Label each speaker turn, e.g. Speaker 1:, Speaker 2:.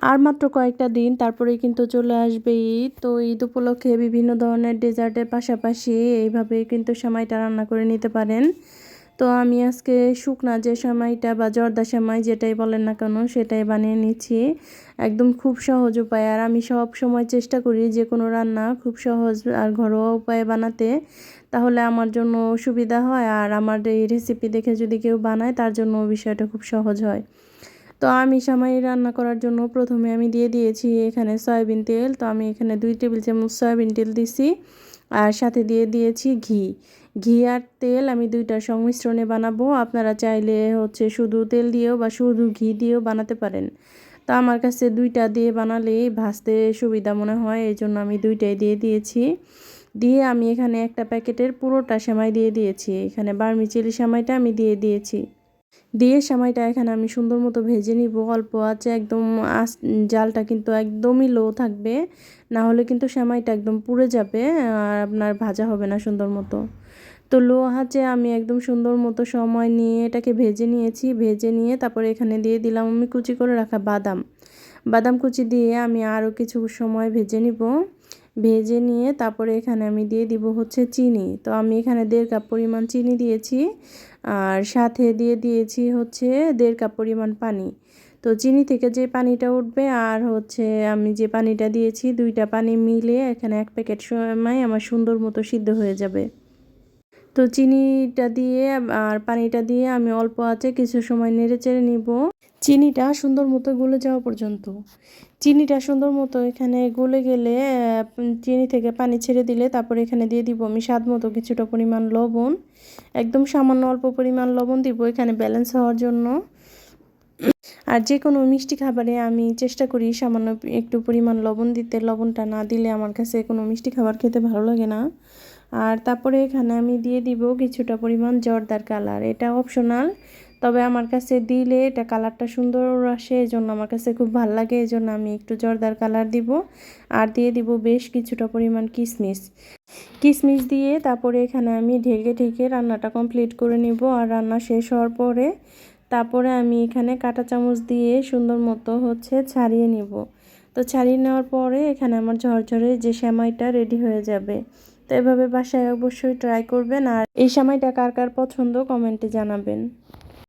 Speaker 1: আর মাত্র কয়েকটা দিন তারপরেই কিন্তু চলে আসবে ঈদ। তো ঈদ উপলক্ষে বিভিন্ন ধরনের ডেজার্টের পাশাপাশি এইভাবে কিন্তু সেমাইটা রান্না করে নিতে পারেন। তো আমি আজকে শুকনা যে সেমাইটা বা জর্দা সেমাই যেটাই বলেন না কেন সেটাই বানিয়ে নিচ্ছি। একদম খুব সহজ উপায়, আর আমি সব সময় চেষ্টা করি যে কোনো রান্না খুব সহজ আর ঘরোয়া উপায়ে বানাতে, তাহলে আমার জন্য সুবিধা হয়, আর আমার এই রেসিপি দেখে যদি কেউ বানায় তার জন্য বিষয়টা খুব সহজ হয়। তো আমি সেমাই রান্না করার জন্য প্রথমে আমি দিয়ে দিয়েছি এখানে সয়াবিন তেল। তো আমি এখানে 2 টেবিল চামচ সয়াবিন তেল দিছি, আর সাথে দিয়ে দিয়েছি ঘি। ঘি আর তেল আমি দুইটার সংমিশ্রণে বানাবো। আপনারা চাইলে হচ্ছে শুধু তেল দিয়েও বা শুধু ঘি দিয়েও বানাতে পারেন। তো আমার কাছে দুইটা দিয়ে বানালেই ভাজতে সুবিধা মনে হয়, এই জন্য আমি দুইটাই দিয়ে দিয়েছি। দিয়ে আমি এখানে একটা প্যাকেটের পুরোটা সেমাই দিয়ে দিয়েছি। এখানে বারমিচিলি সেমাইটা আমি দিয়ে দিয়েছি। দিয়ে সেমাইটা এখানে আমি সুন্দর মতো ভেজে নিব অল্প আঁচে, একদম জালটা কিন্তু একদমই লো থাকবে, না হলে কিন্তু সেমাইটা একদম পুড়ে যাবে আর আপনার ভাজা হবে না সুন্দর মতো। তো লো আঁচে আমি একদম সুন্দর মতো সময় নিয়ে এটাকে ভেজে নিয়েছি। ভেজে নিয়ে তারপরে এখানে দিয়ে দিলাম আমি কুচি করে রাখা বাদাম কুচি দিয়ে আমি আরও কিছু সময় ভেজে নিব। ভেজে নিয়ে তারপরে এখানে আমি দিয়ে দিব হচ্ছে চিনি। তো আমি এখানে 1.5 কাপ পরিমাণ চিনি দিয়েছি, আর সাথে দিয়ে দিয়েছি হচ্ছে 1.5 কাপ পরিমাণ পানি। তো চিনি থেকে যে পানিটা উঠবে আর হচ্ছে আমি যে পানিটা দিয়েছি, দুইটা পানি মিলে এখানে 1 প্যাকেট সেমাই আমার সুন্দর মতো সিদ্ধ হয়ে যাবে। তো চিনিটা দিয়ে আর পানিটা দিয়ে আমি অল্প আঁচে কিছু সময় নেড়ে চেড়ে নিব, চিনিটা সুন্দর মতো গলে যাওয়া পর্যন্ত। চিনিটা সুন্দর মতো এখানে গলে গেলে চিনি থেকে পানি ছেড়ে দিলে তারপরে এখানে দিয়ে দিব আমি স্বাদ মতো কিছুটা পরিমাণ লবণ। একদম সামান্য অল্প পরিমাণ লবণ দিব এখানে ব্যালেন্স হওয়ার জন্য। আর যে কোনো মিষ্টি খাবারে আমি চেষ্টা করি সামান্য একটু পরিমাণ লবণ দিতে। লবণটা না দিলে আমার কাছে কোনো মিষ্টি খাবার খেতে ভালো লাগে না। আর তারপরে এখানে আমি দিয়ে দিব কিছুটা পরিমাণ জর্দার কালার। এটা অপশনাল, তবে আমার কাছে দিলে এটা কালারটা সুন্দর আসে, এই জন্য আমার কাছে খুব ভালো লাগে, এই জন্য আমি একটু জর্দার কালার দিব। আর দিয়ে দিব বেশ কিছুটা পরিমাণ কিশমিশ দিয়ে তারপরে এখানে আমি ঢেকে ঢেকে রান্নাটা কমপ্লিট করে নিব। আর রান্না শেষ হওয়ার পরে তারপরে আমি এখানে কাঁটা চামচ দিয়ে সুন্দর মতো হচ্ছে ছাড়িয়ে নিব। তো ছাড়িয়ে নেওয়ার পরে এখানে আমার ঝরঝরে যে সেমাইটা রেডি হয়ে যাবে। তো এভাবে বাসায় অবশ্যই ট্রাই করবেন, আর এই সেমাইটা কার কার পছন্দ কমেন্টে জানাবেন।